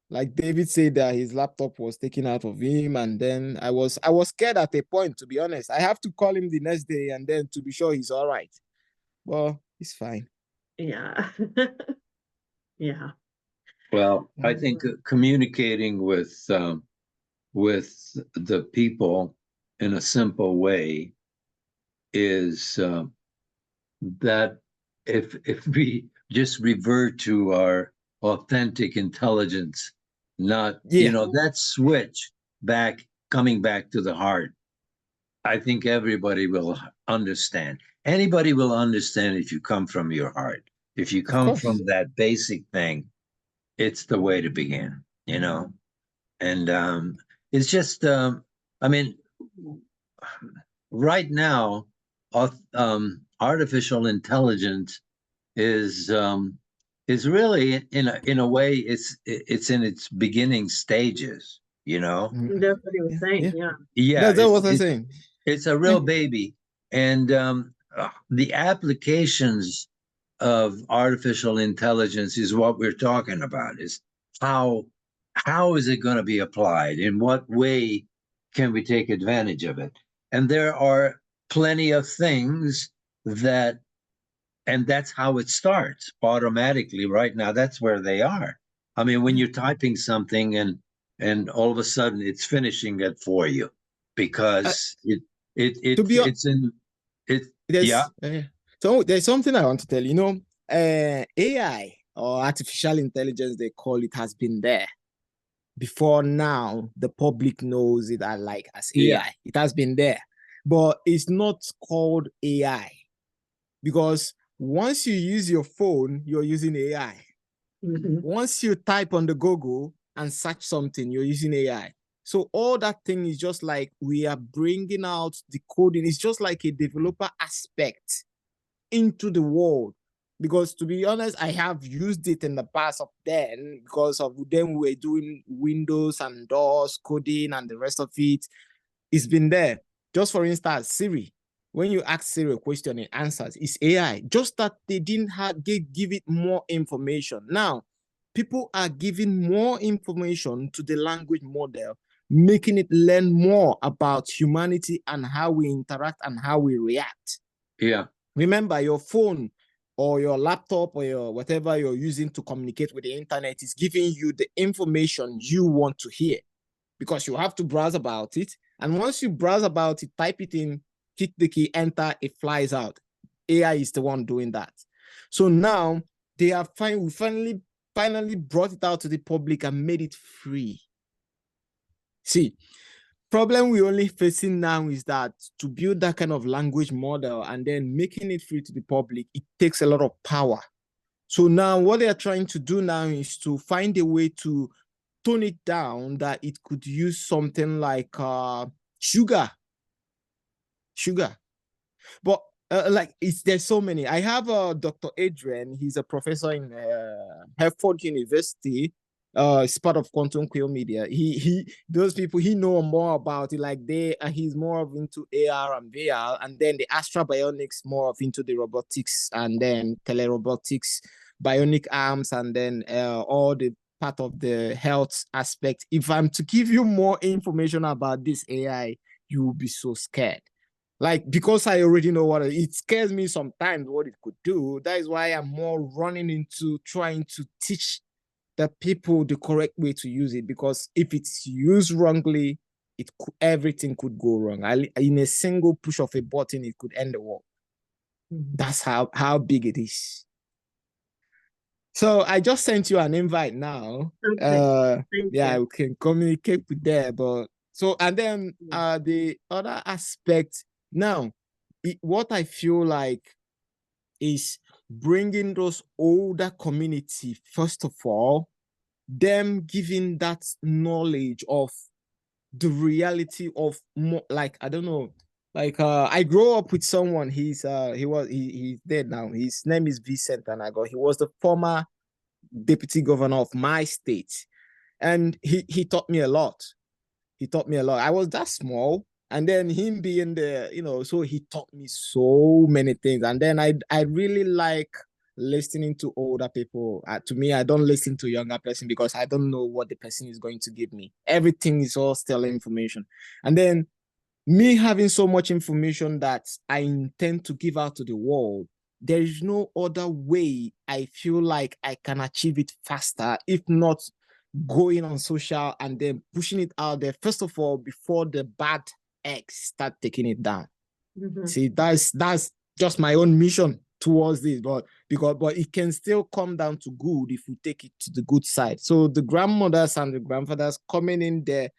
like David said that his laptop was taken out of him, and then I was scared at a point, to be honest. I have to call him the next day and then to be sure he's all right. Well, he's fine. Yeah. Yeah. Well, I think communicating with the people in a simple way is that if we just revert to our authentic intelligence, not that switch back, coming back to the heart, I think everybody will understand. Anybody will understand if you come from your heart. If you come from that basic thing, it's the way to begin, and it's just I mean, right now artificial intelligence is really in a way it's in its beginning stages. That's what he was saying. That's what I'm saying. It's a real baby, and the applications of artificial intelligence is what we're talking about. Is how is it going to be applied? In what way can we take advantage of it? And there are plenty of things and that's how it starts automatically right now. That's where they are. I mean, when you're typing something and all of a sudden it's finishing it for you because it's in it. So there's something I want to tell you. AI or artificial intelligence, they call it, has been there before. Now the public knows it as AI. It has been there, but it's not called AI because once you use your phone, you're using AI. Once you type on the Google and search something, you're using AI. So all that thing is just like we are bringing out the coding. It's just like a developer aspect into the world. Because to be honest, I have used it in the past of then, because of then we were doing Windows and DOS coding and the rest of it. It's been there. Just for instance, Siri. When you ask Siri a question, it answers. It's AI. Just that they didn't give it more information. Now, people are giving more information to the language model, making it learn more about humanity and how we interact and how we react. Yeah. Remember, your phone or your laptop or your whatever you're using to communicate with the internet is giving you the information you want to hear, because you have to browse about it. And once you browse about it, type it in, hit the key, enter, it flies out. AI is the one doing that. So now they are we finally brought it out to the public and made it free. See, problem we're only facing now is that to build that kind of language model and then making it free to the public, it takes a lot of power. So now what they are trying to do now is to find a way to tone it down, that it could use something like sugar. But there's so many. I have Dr. Adrian. He's a professor in Hertford University. It's part of Quantum Quail Media. Those people, he know more about it. Like he's more of into AR and VR, and then the Astra Bionics more of into the robotics, and then telerobotics, bionic arms, and then all the part of the health aspect. If I'm to give you more information about this AI, you will be so scared. Like, because I already know what it scares me sometimes what it could do. That is why I'm more running into trying to teach the people the correct way to use it. Because if it's used wrongly, everything could go wrong. In a single push of a button, it could end the world. That's how big it is. So I just sent you an invite now. Okay. Yeah, we can communicate with there. But so, and then the other aspect now, what I feel like is bringing those older community, first of all, them giving that knowledge of the reality of more, like, I don't know, like I grew up with someone, he's dead now. His name is Vincent Anago. He was the former deputy governor of my state, and he taught me a lot. I was that small, and then him being there, so he taught me so many things. And then I really like listening to older people. To me, I don't listen to younger person because I don't know what the person is going to give me. Everything is all still information. And then me having so much information that I intend to give out to the world, there is no other way I feel like I can achieve it faster, if not going on social and then pushing it out there, first of all, before the bad eggs start taking it down. See, that's just my own mission towards this, but it can still come down to good if we take it to the good side. So the grandmothers and the grandfathers coming in there,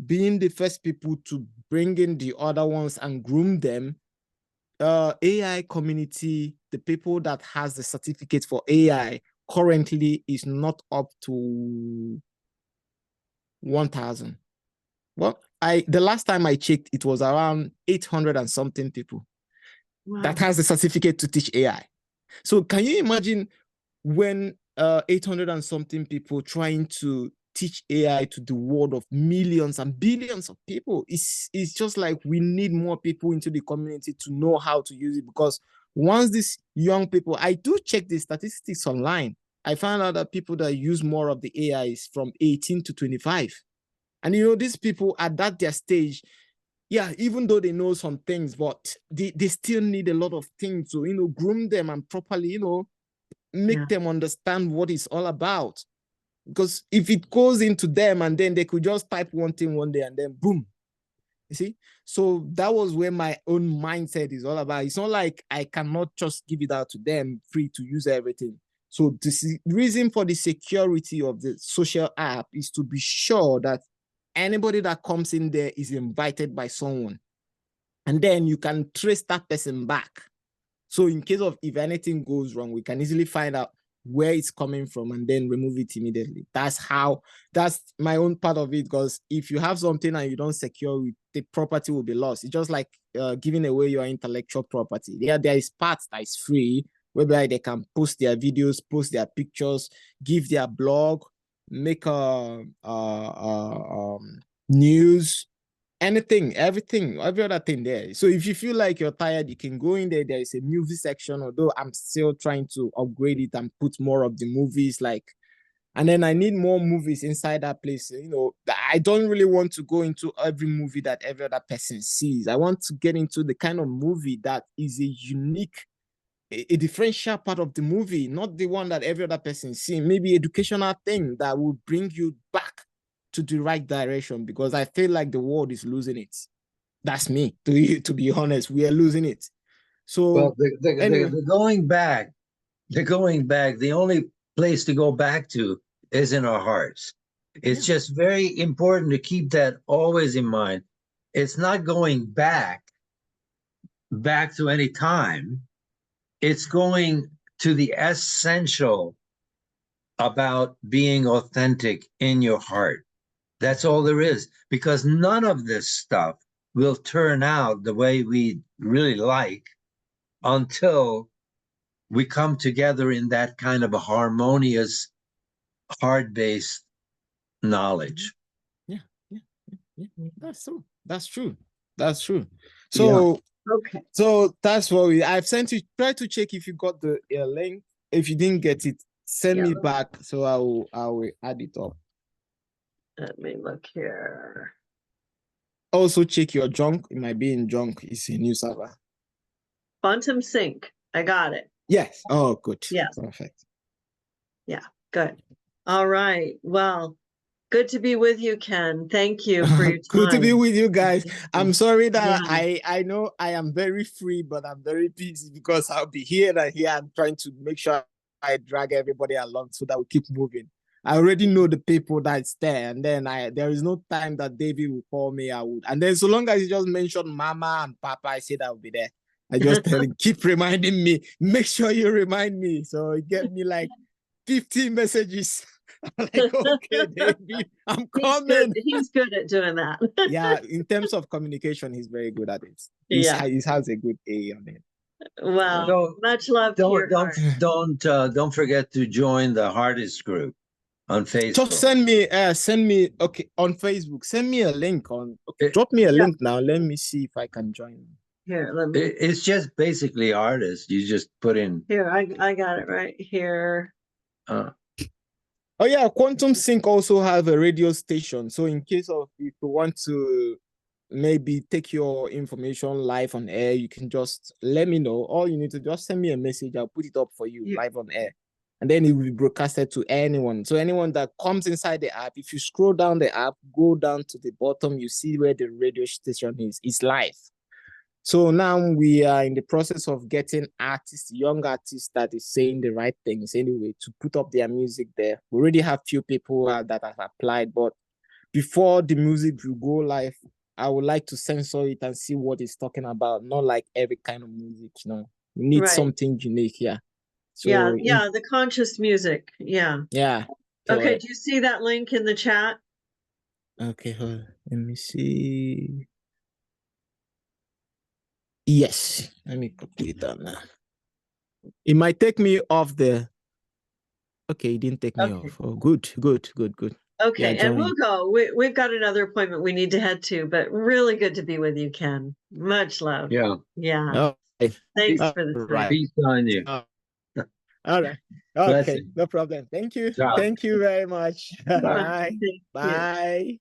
being the first people to bring in the other ones and groom them. AI community, the people that has the certificate for AI currently is not up to 1,000. Well, the last time I checked, it was around 800 and something people that has the certificate to teach AI. So can you imagine when 800 and something people trying to teach AI to the world of millions and billions of people? It's just like we need more people into the community to know how to use it, because once these young people, I do check the statistics online, I found out that people that use more of the AI is from 18 to 25. And these people at their stage, yeah, even though they know some things, but they still need a lot of things to, groom them and properly, make them understand what it's all about. Because if it goes into them and then they could just type one thing one day and then boom, you see? So that was where my own mindset is all about. It's not like I cannot just give it out to them free to use everything. So the reason for the security of the social app is to be sure that anybody that comes in there is invited by someone. And then you can trace that person back. So in case of if anything goes wrong, we can easily find out where it's coming from and then remove it immediately. That's my own part of it, because if you have something and you don't secure it, the property will be lost. It's just like giving away your intellectual property. There is parts that is free, whereby they can post their videos, post their pictures, give their blog, make news, anything, everything, every other thing there. So if you feel like you're tired, you can go in there. There is a movie section, although I'm still trying to upgrade it and put more of the movies, and then I need more movies inside that place. You know, I don't really want to go into every movie that every other person sees. I want to get into the kind of movie that is a unique, a differential part of the movie, not the one that every other person sees. Maybe educational thing that will bring you back to the right direction, because I feel like the world is losing it. That's me, to be honest. We are losing it. So Well, anyway. the going back, the only place to go back to is in our hearts. It's just very important to keep that always in mind. It's not going back to any time. It's going to the essential about being authentic in your heart. That's all there is, because none of this stuff will turn out the way we really like until we come together in that kind of a harmonious, heart-based knowledge. Yeah. That's true. That's true. So Okay. So that's what I've sent you. Try to check if you got the link. If you didn't get it, send me back, so I will add it up. Let me look here. Also check your junk. It might be in junk. It's a new server. Quantum Sync. I got it. Yes. Oh, good. Yes. Perfect. Yeah, good. All right. Well, good to be with you, Ken. Thank you for your time. Good to be with you guys. I'm sorry that Yeah. I know I am very free, but I'm very busy because I'll be here and here. I'm trying to make sure I drag everybody along so that we keep moving. I already know the people that's there, and then there is no time that David will call me. I would, and then so long as you just mention Mama and Papa, I said I will be there. I just tell him, keep reminding me. Make sure you remind me. So it get me like 15 messages. I'm like, okay, David, I'm coming. He's good at doing that. Yeah, in terms of communication, he's very good at it. He has a good A on it. Well, So much love to your heart. Don't forget to join the Hardest group on Facebook. Just send me okay on Facebook. Send me a link drop me a link now. Let me see if I can join. Here, let me. It's just basically Artist. You just put in. Here, I got it right here. Oh yeah, Quantum Sync also have a radio station. So in case of if you want to maybe take your information live on air, you can just let me know. All you need to just send me a message. I'll put it up for you live on air. And then it will be broadcasted to anyone. So anyone that comes inside the app, if you scroll down the app, go down to the bottom, you see where the radio station is. It's live. So now we are in the process of getting artists, young artists that is saying the right things anyway, to put up their music there. We already have few people that have applied, but before the music will go live, I would like to censor it and see what it's talking about. Not like every kind of music, you know. We need something unique, So the conscious music. Yeah. Okay, do you see that link in the chat? Okay, hold on. Let me see. Yes, let me copy it down now. It might take me off the. Okay, it didn't take me off. Oh, good. Okay, and we'll go. We've got another appointment we need to head to, but really good to be with you, Ken. Much love. Yeah. Okay. Thanks for the time. Peace on you. All right. Okay, no problem. Thank you. Ciao. Thank you very much. Bye. Thank you. Bye.